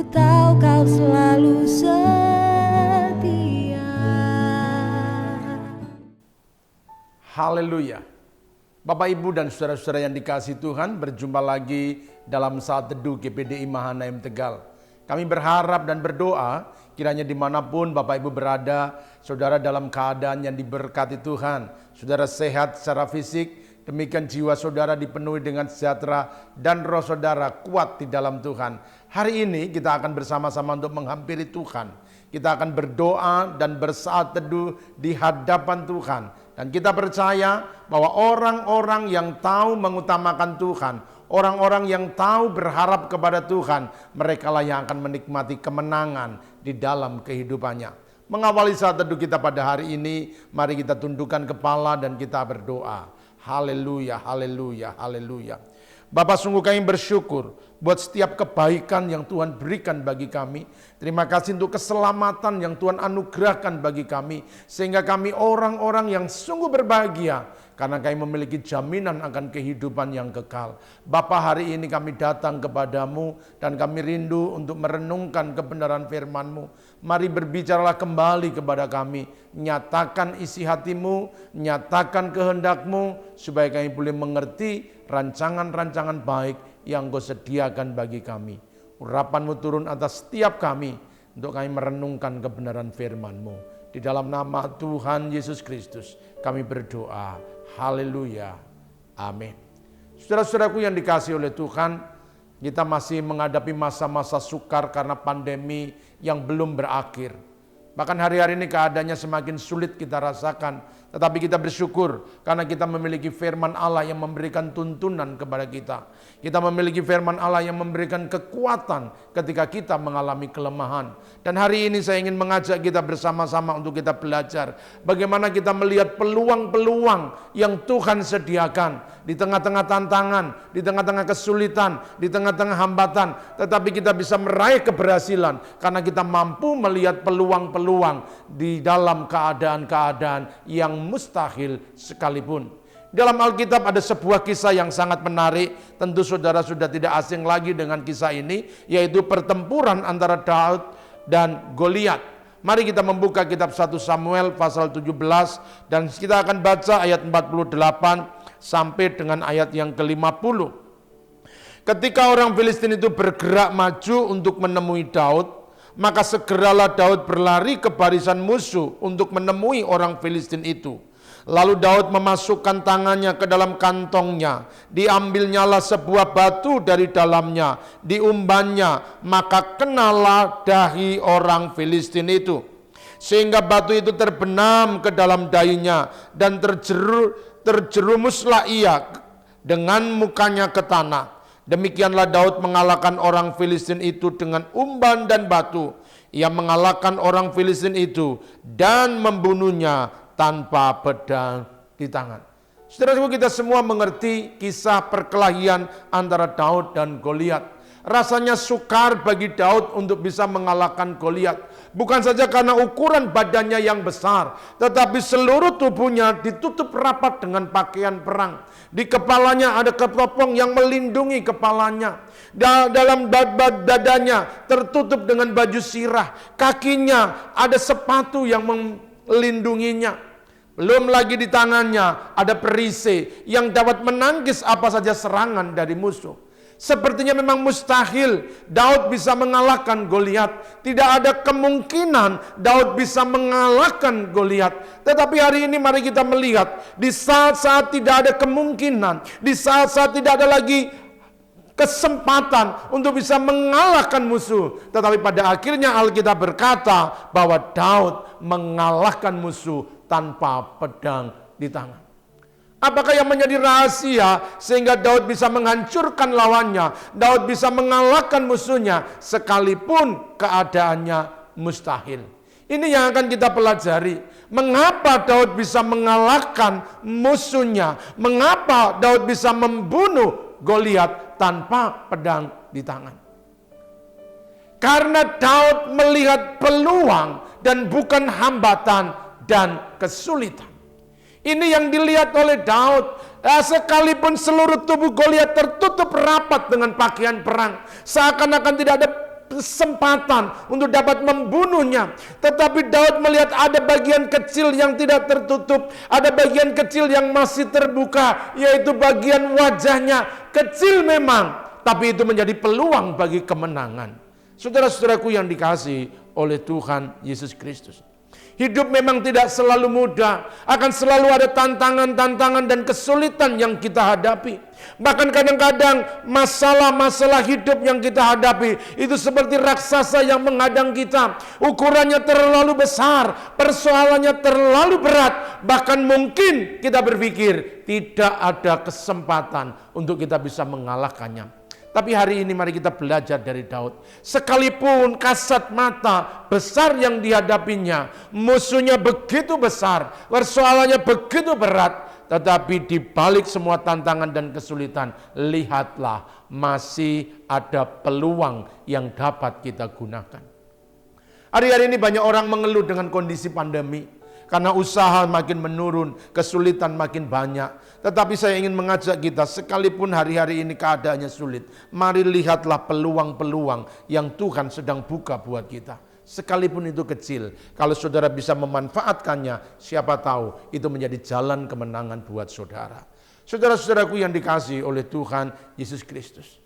tahu Kau selalu setia. Haleluya. Bapak, Ibu, dan saudara-saudara yang dikasihi Tuhan, berjumpa lagi dalam saat teduh GPDI Mahanaim Tegal. Kami berharap dan berdoa kiranya dimanapun Bapak Ibu berada, saudara dalam keadaan yang diberkati Tuhan, saudara sehat secara fisik, demikian jiwa saudara dipenuhi dengan sejahtera dan roh saudara kuat di dalam Tuhan. Hari ini kita akan bersama-sama untuk menghampiri Tuhan. Kita akan berdoa dan bersaat teduh di hadapan Tuhan. Dan kita percaya bahwa orang-orang yang tahu mengutamakan Tuhan, orang-orang yang tahu berharap kepada Tuhan, merekalah yang akan menikmati kemenangan di dalam kehidupannya. Mengawali saat teduh kita pada hari ini, mari kita tundukkan kepala dan kita berdoa. Haleluya, haleluya, haleluya. Bapak, sungguh kami bersyukur buat setiap kebaikan yang Tuhan berikan bagi kami. Terima kasih untuk keselamatan yang Tuhan anugerahkan bagi kami. Sehingga kami orang-orang yang sungguh berbahagia karena kami memiliki jaminan akan kehidupan yang kekal. Bapa, hari ini kami datang kepadamu dan kami rindu untuk merenungkan kebenaran firman-Mu. Mari berbicaralah kembali kepada kami. Nyatakan isi hatimu, nyatakan kehendak-Mu supaya kami boleh mengerti rancangan-rancangan baik yang Kau sediakan bagi kami. Urapan-Mu turun atas setiap kami untuk kami merenungkan kebenaran firman-Mu. Di dalam nama Tuhan Yesus Kristus kami berdoa. Haleluya. Amin. Saudara-saudaraku yang dikasihi oleh Tuhan, kita masih menghadapi masa-masa sukar karena pandemi yang belum berakhir. Bahkan hari-hari ini keadaannya semakin sulit kita rasakan. Tetapi kita bersyukur karena kita memiliki firman Allah yang memberikan tuntunan kepada kita. Kita memiliki firman Allah yang memberikan kekuatan ketika kita mengalami kelemahan. Dan hari ini saya ingin mengajak kita bersama-sama untuk kita belajar bagaimana kita melihat peluang-peluang yang Tuhan sediakan di tengah-tengah tantangan, di tengah-tengah kesulitan, di tengah-tengah hambatan. Tetapi kita bisa meraih keberhasilan karena kita mampu melihat peluang-peluang di dalam keadaan-keadaan yang mustahil sekalipun. Dalam Alkitab ada sebuah kisah yang sangat menarik. Tentu saudara sudah tidak asing lagi dengan kisah ini, yaitu pertempuran antara Daud dan Goliat. Mari kita membuka kitab 1 Samuel pasal 17 dan kita akan baca ayat 48 sampai dengan ayat yang ke-50. Ketika orang Filistin itu bergerak maju untuk menemui Daud, maka segeralah Daud berlari ke barisan musuh untuk menemui orang Filistin itu. Lalu Daud memasukkan tangannya ke dalam kantongnya, diambilnyalah sebuah batu dari dalamnya, diumbannya, maka kenalah dahi orang Filistin itu. Sehingga batu itu terbenam ke dalam dahinya dan terjerumuslah ia dengan mukanya ke tanah. Demikianlah Daud mengalahkan orang Filistin itu dengan umban dan batu. Ia mengalahkan orang Filistin itu dan membunuhnya tanpa pedang di tangan. Saudara-saudara, kita semua mengerti kisah perkelahian antara Daud dan Goliat. Rasanya sukar bagi Daud untuk bisa mengalahkan Goliat. Bukan saja karena ukuran badannya yang besar, tetapi seluruh tubuhnya ditutup rapat dengan pakaian perang. Di kepalanya ada ketopong yang melindungi kepalanya. Dalam dadanya tertutup dengan baju sirah. Kakinya ada sepatu yang melindunginya. Belum lagi di tangannya ada perisai yang dapat menangkis apa saja serangan dari musuh. Sepertinya memang mustahil Daud bisa mengalahkan Goliat. Tidak ada kemungkinan Daud bisa mengalahkan Goliat. Tetapi hari ini mari kita melihat, di saat-saat tidak ada kemungkinan, di saat-saat tidak ada lagi kesempatan untuk bisa mengalahkan musuh. Tetapi pada akhirnya Alkitab berkata bahwa Daud mengalahkan musuh tanpa pedang di tangan. Apakah yang menjadi rahasia sehingga Daud bisa menghancurkan lawannya, Daud bisa mengalahkan musuhnya sekalipun keadaannya mustahil? Ini yang akan kita pelajari. Mengapa Daud bisa mengalahkan musuhnya? Mengapa Daud bisa membunuh Goliat tanpa pedang di tangan? Karena Daud melihat peluang dan bukan hambatan dan kesulitan. Ini yang dilihat oleh Daud. Sekalipun seluruh tubuh Goliat tertutup rapat dengan pakaian perang, seakan-akan tidak ada kesempatan untuk dapat membunuhnya. Tetapi Daud melihat ada bagian kecil yang tidak tertutup, ada bagian kecil yang masih terbuka, yaitu bagian wajahnya. Kecil memang, tapi itu menjadi peluang bagi kemenangan. Saudara-saudaraku yang dikasihi oleh Tuhan Yesus Kristus. Hidup memang tidak selalu mudah, akan selalu ada tantangan-tantangan dan kesulitan yang kita hadapi. Bahkan kadang-kadang masalah-masalah hidup yang kita hadapi itu seperti raksasa yang menghadang kita. Ukurannya terlalu besar, persoalannya terlalu berat. Bahkan mungkin kita berpikir tidak ada kesempatan untuk kita bisa mengalahkannya. Tapi hari ini mari kita belajar dari Daud. Sekalipun kasat mata besar yang dihadapinya, musuhnya begitu besar, persoalannya begitu berat, tetapi di balik semua tantangan dan kesulitan, lihatlah masih ada peluang yang dapat kita gunakan. Hari-hari ini banyak orang mengeluh dengan kondisi pandemi. Karena usaha makin menurun, kesulitan makin banyak. Tetapi saya ingin mengajak kita, sekalipun hari-hari ini keadaannya sulit, mari lihatlah peluang-peluang yang Tuhan sedang buka buat kita. Sekalipun itu kecil, kalau saudara bisa memanfaatkannya, siapa tahu itu menjadi jalan kemenangan buat saudara. Saudara-saudaraku yang dikasihi oleh Tuhan Yesus Kristus.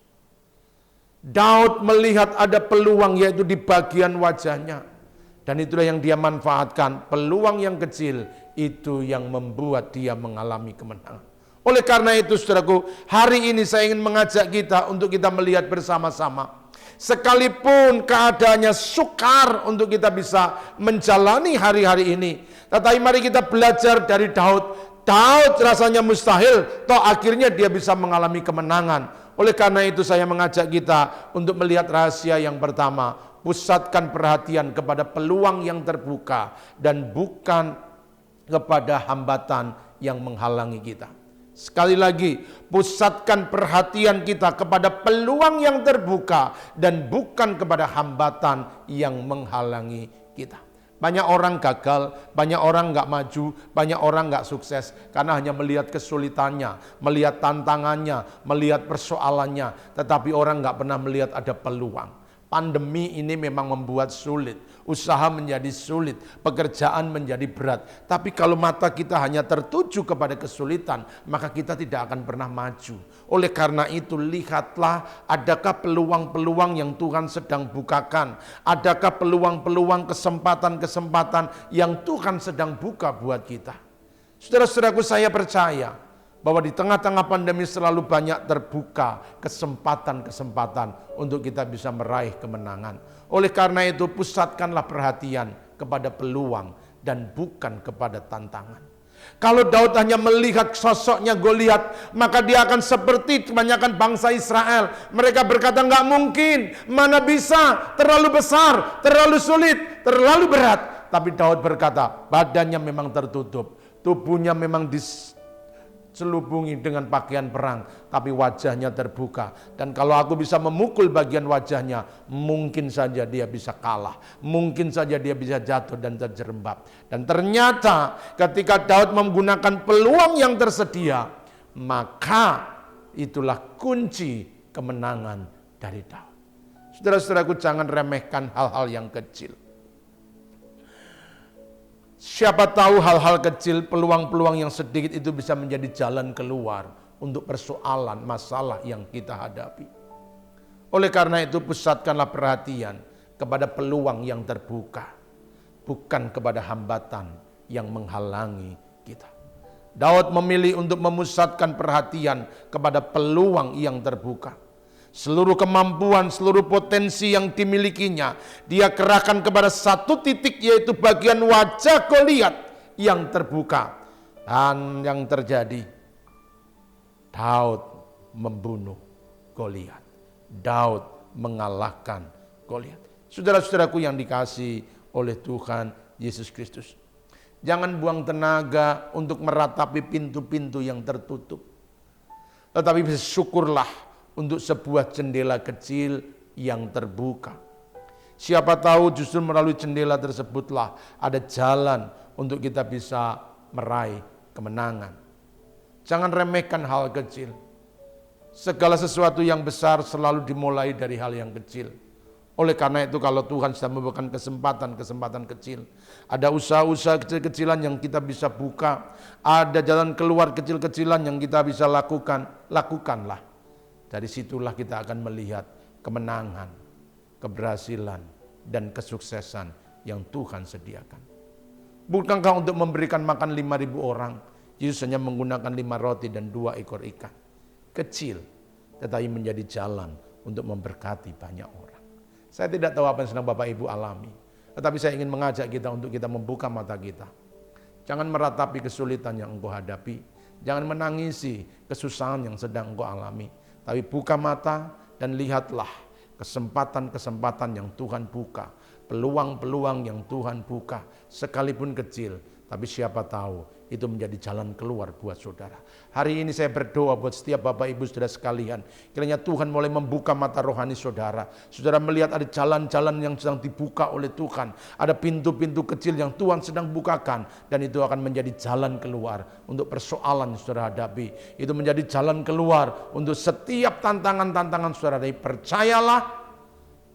Daud melihat ada peluang yaitu di bagian wajahnya. Dan itulah yang dia manfaatkan. Peluang yang kecil itu yang membuat dia mengalami kemenangan. Oleh karena itu saudaraku, hari ini saya ingin mengajak kita untuk kita melihat bersama-sama. Sekalipun keadaannya sukar untuk kita bisa menjalani hari-hari ini, tetapi mari kita belajar dari Daud. Daud rasanya mustahil, toh akhirnya dia bisa mengalami kemenangan. Oleh karena itu saya mengajak kita untuk melihat rahasia yang pertama. Pusatkan perhatian kepada peluang yang terbuka dan bukan kepada hambatan yang menghalangi kita. Sekali lagi, pusatkan perhatian kita kepada peluang yang terbuka dan bukan kepada hambatan yang menghalangi kita. Banyak orang gagal, banyak orang nggak maju, banyak orang nggak sukses karena hanya melihat kesulitannya, melihat tantangannya, melihat persoalannya, tetapi orang nggak pernah melihat ada peluang. Pandemi ini memang membuat sulit, usaha menjadi sulit, pekerjaan menjadi berat. Tapi kalau mata kita hanya tertuju kepada kesulitan, maka kita tidak akan pernah maju. Oleh karena itu, lihatlah adakah peluang-peluang yang Tuhan sedang bukakan. Adakah peluang-peluang kesempatan-kesempatan yang Tuhan sedang buka buat kita. Saudara-saudaraku, saya percaya bahwa di tengah-tengah pandemi selalu banyak terbuka kesempatan-kesempatan untuk kita bisa meraih kemenangan. Oleh karena itu pusatkanlah perhatian kepada peluang dan bukan kepada tantangan. Kalau Daud hanya melihat sosoknya Goliat, maka dia akan seperti kebanyakan bangsa Israel. Mereka berkata enggak mungkin, mana bisa, terlalu besar, terlalu sulit, terlalu berat. Tapi Daud berkata, badannya memang tertutup, tubuhnya memang diselubungi dengan pakaian perang, tapi wajahnya terbuka. Dan kalau aku bisa memukul bagian wajahnya, mungkin saja dia bisa kalah. Mungkin saja dia bisa jatuh dan terjerembab. Dan ternyata ketika Daud menggunakan peluang yang tersedia, maka itulah kunci kemenangan dari Daud. Saudara-saudaraku, jangan remehkan hal-hal yang kecil. Siapa tahu hal-hal kecil, peluang-peluang yang sedikit itu bisa menjadi jalan keluar untuk persoalan, masalah yang kita hadapi. Oleh karena itu pusatkanlah perhatian kepada peluang yang terbuka, bukan kepada hambatan yang menghalangi kita. Daud memilih untuk memusatkan perhatian kepada peluang yang terbuka. Seluruh kemampuan, seluruh potensi yang dimilikinya, dia kerahkan kepada satu titik, yaitu bagian wajah Goliat yang terbuka. Dan yang terjadi, Daud membunuh Goliat. Daud mengalahkan Goliat. Saudara-saudaraku yang dikasihi oleh Tuhan Yesus Kristus, jangan buang tenaga untuk meratapi pintu-pintu yang tertutup. Tetapi bersyukurlah untuk sebuah jendela kecil yang terbuka. Siapa tahu justru melalui jendela tersebutlah ada jalan untuk kita bisa meraih kemenangan. Jangan remehkan hal kecil. Segala sesuatu yang besar selalu dimulai dari hal yang kecil. Oleh karena itu kalau Tuhan sedang memberikan kesempatan kecil, ada usaha-usaha kecil-kecilan yang kita bisa buka, ada jalan keluar kecil-kecilan yang kita bisa lakukan, lakukanlah. Dari situlah kita akan melihat kemenangan, keberhasilan, dan kesuksesan yang Tuhan sediakan. Bukankah untuk memberikan makan 5.000 orang, Yesus hanya menggunakan 5 roti dan 2 ekor ikan. Kecil, tetapi menjadi jalan untuk memberkati banyak orang. Saya tidak tahu apa yang sedang Bapak Ibu alami, tetapi saya ingin mengajak kita untuk kita membuka mata kita. Jangan meratapi kesulitan yang engkau hadapi, jangan menangisi kesusahan yang sedang engkau alami, tapi buka mata dan lihatlah kesempatan-kesempatan yang Tuhan buka, peluang-peluang yang Tuhan buka, sekalipun kecil, tapi siapa tahu itu menjadi jalan keluar buat saudara. Hari ini saya berdoa buat setiap Bapak Ibu saudara sekalian, kiranya Tuhan mulai membuka mata rohani saudara. Saudara melihat ada jalan-jalan yang sedang dibuka oleh Tuhan, ada pintu-pintu kecil yang Tuhan sedang bukakan, dan itu akan menjadi jalan keluar untuk persoalan yang saudara hadapi. Itu menjadi jalan keluar untuk setiap tantangan-tantangan saudara. Percayalah,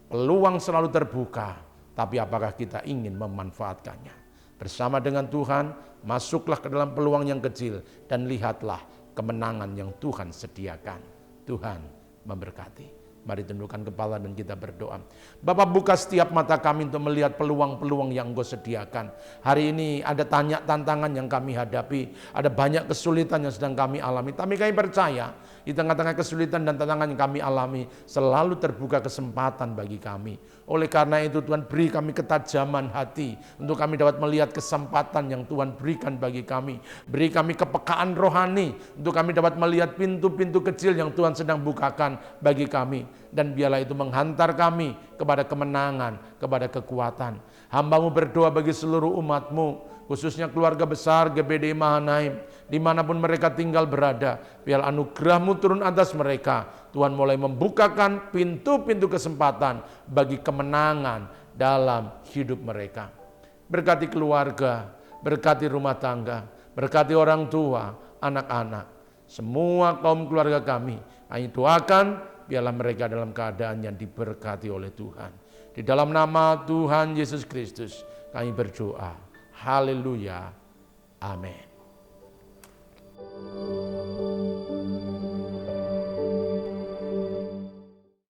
peluang selalu terbuka, tapi apakah kita ingin memanfaatkannya? Bersama dengan Tuhan, masuklah ke dalam peluang yang kecil dan lihatlah kemenangan yang Tuhan sediakan. Tuhan memberkati. Mari tundukkan kepala dan kita berdoa. Bapa, buka setiap mata kami untuk melihat peluang-peluang yang Engkau sediakan. Hari ini ada tantangan yang kami hadapi, ada banyak kesulitan yang sedang kami alami. Tapi kami percaya di tengah-tengah kesulitan dan tantangan yang kami alami, selalu terbuka kesempatan bagi kami. Oleh karena itu Tuhan, beri kami ketajaman hati untuk kami dapat melihat kesempatan yang Tuhan berikan bagi kami. Beri kami kepekaan rohani untuk kami dapat melihat pintu-pintu kecil yang Tuhan sedang bukakan bagi kami. Dan biarlah itu menghantar kami kepada kemenangan, kepada kekuatan. Hamba-Mu berdoa bagi seluruh umat-Mu, khususnya keluarga besar GBD Mahanaim, dimanapun mereka tinggal berada. Biarlah anugerah-Mu turun atas mereka. Tuhan mulai membukakan pintu-pintu kesempatan bagi kemenangan dalam hidup mereka. Berkati keluarga, berkati rumah tangga, berkati orang tua, anak-anak, semua kaum keluarga kami. Kami doakan, biarlah mereka dalam keadaan yang diberkati oleh Tuhan. Di dalam nama Tuhan Yesus Kristus kami berdoa. Haleluya. Amin.